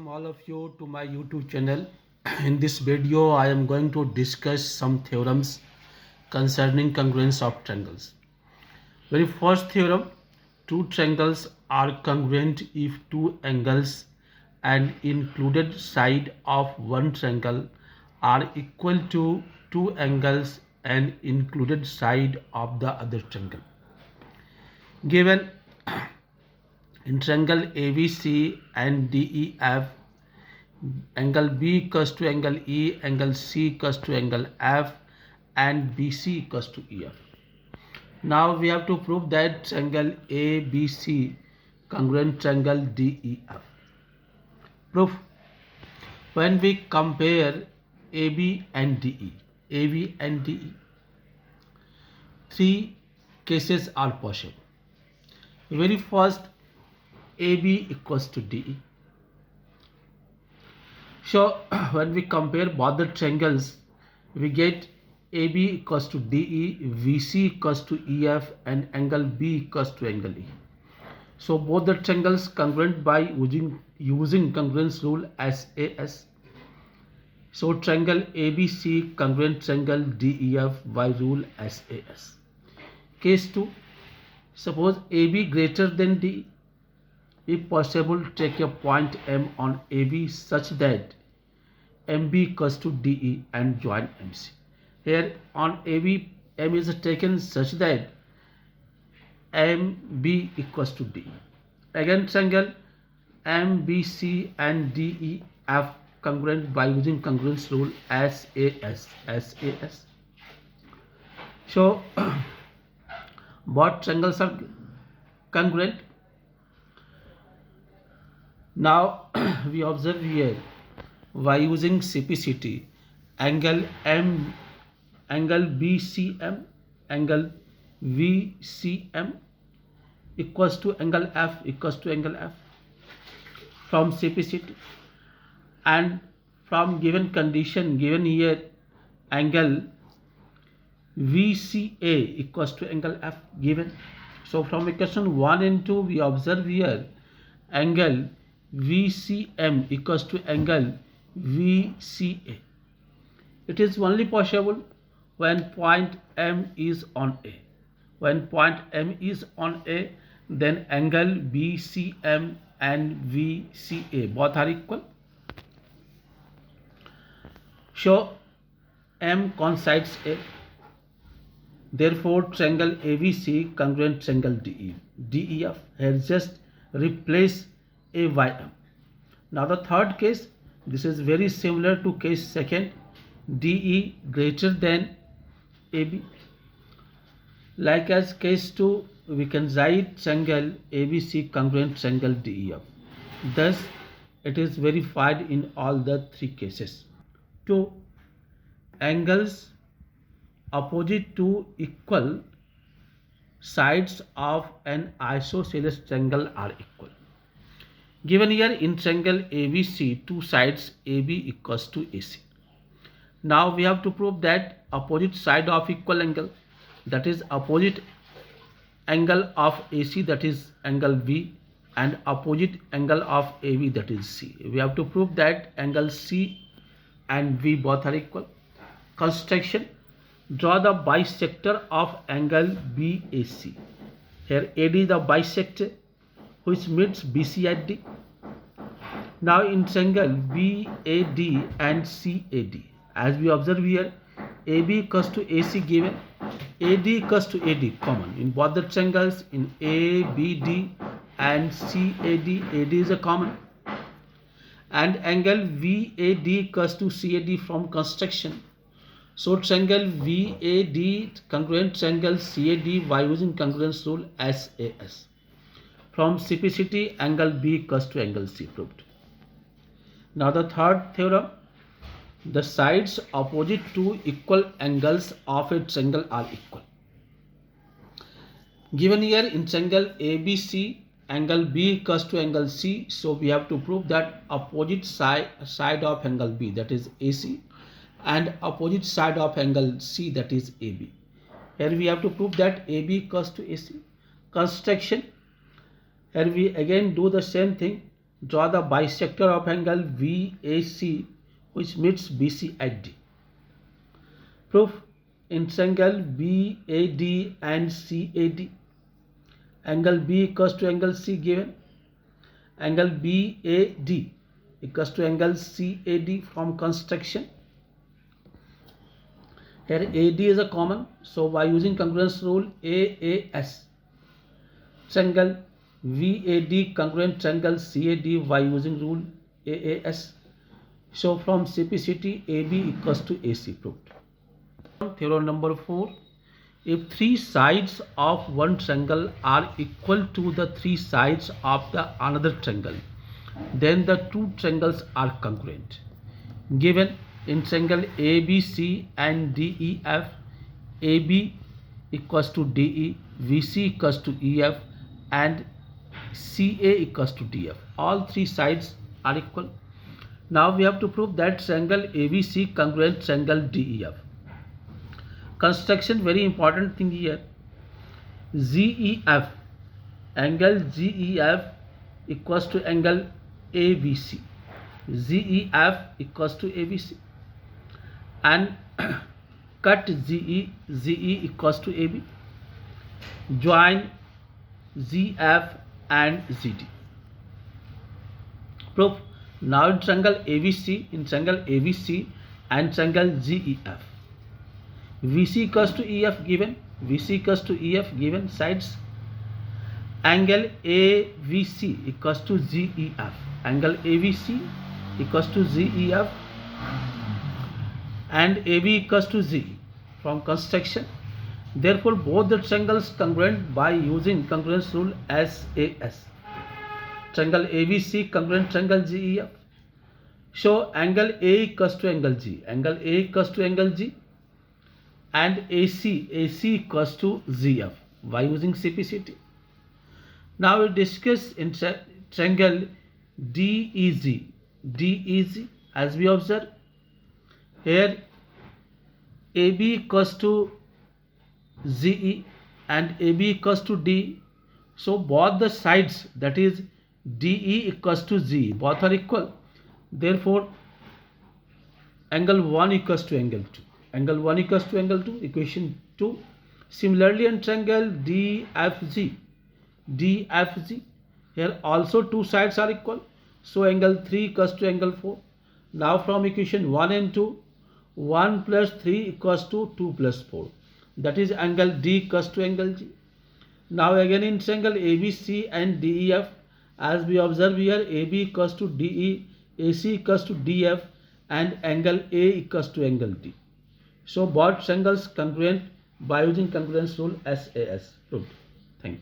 all of you to my YouTube channel. In this video, I am going to discuss some theorems concerning congruence of triangles. Very first theorem, two triangles are congruent if two angles and included side of one triangle are equal to two angles and included side of the other triangle. Given in triangle ABC and DEF, angle B equals to angle E, angle C equals to angle F, and BC equals to EF. Now we have to prove that triangle ABC congruent triangle DEF. Proof: when we compare AB and DE, three cases are possible. Very first, AB equals to DE. So when we compare both the triangles, we get AB equals to DE, VC equals to EF, and angle B equals to angle E. So both the triangles congruent by using congruence rule SAS. So triangle ABC congruent triangle DEF by rule SAS. Case 2. Suppose AB greater than DE. If possible, take a point M on AB such that MB equals to DE and join MC. Here on AB, M is taken such that MB equals to DE. Again, triangle MBC and DEF congruent by using congruence rule SAS. So both triangles are congruent. Now we observe here, by using CPCT, angle BCM, angle VCM equals to angle F from CPCT, and from given condition given here, angle VCA equals to angle F given. So from equation 1 and 2 we observe here angle VCM equals to angle VCA. It is only possible when point M is on A. When point M is on A, then angle BCM and VCA both are equal. So M coincides A. Therefore, triangle ABC congruent triangle DEF. Here just replace A by M. Now the third case, this is very similar to case second, DE greater than AB. Like as case 2, we can write triangle ABC congruent triangle DEF. Thus, it is verified in all the three cases. 2. Angles opposite to equal sides of an isosceles triangle are equal. Given here in triangle ABC, two sides AB equals to AC. Now we have to prove that opposite side of equal angle, that is opposite angle of AC, that is angle B, and opposite angle of AB, that is C. We have to prove that angle C and V both are equal. Construction: draw the bisector of angle BAC. Here AD is the bisector which meets BC at D. Now in triangle BAD and CAD, as we observe here, AB equals to AC given, AD equals to AD common in both the triangles. In ABD and CAD, AD is a common, and angle VAD equals to CAD from construction. So triangle VAD congruent triangle CAD by using congruence rule SAS. From CPCT, angle B equals to angle C proved. Now the third theorem, the sides opposite to equal angles of a triangle are equal. Given here in triangle ABC, angle B equals to angle C, so we have to prove that opposite side of angle B, that is AC, and opposite side of angle C, that is AB. Here we have to prove that AB equals to AC. Construction: here we again do the same thing. Draw the bisector of angle VAC which meets BC at D. Proof. In triangle BAD and CAD, angle B equals to angle C given. Angle BAD equals to angle CAD from construction. Here AD is a common, so by using congruence rule AAS, triangle VAD congruent triangle CAD by using rule AAS. So from CPCT AB equals to AC proved. Theorem number 4. If three sides of one triangle are equal to the three sides of the another triangle, then the two triangles are congruent. Given in triangle ABC and DEF, AB equals to DE, VC equals to EF, and CA equals to DF. All three sides are equal. Now we have to prove that triangle ABC congruent triangle DEF. Construction, very important thing here. GEF, angle GEF equals to angle ABC. GEF equals to ABC, and cut GE equals to AB. Join GF and GD. Proof. Now in triangle ABC, and triangle GEF, VC equals to EF given, sides. Angle AVC equals to GEF, and AB equals to Z from construction. Therefore both the triangles congruent by using congruence rule SAS. Triangle ABC congruent triangle GEF. So angle A equals to angle G, and AC equals to ZF by using CPCT. Now we discuss in triangle DEG. As we observe here, AB equals to ZE and AB equals to D. So both the sides, that is DE equals to Z, both are equal. Therefore angle 1 equals to angle 2. Equation 2. Similarly in triangle DFG, here also two sides are equal, so angle 3 equals to angle 4. Now from equation 1 and 2, 1 plus 3 equals to 2 plus 4, that is angle D equals to angle G. Now again in triangle ABC and DEF, as we observe here, AB equals to DE, AC equals to DF, and angle A equals to angle D. So both triangles congruent by using congruence rule SAS. Proved. Thank you.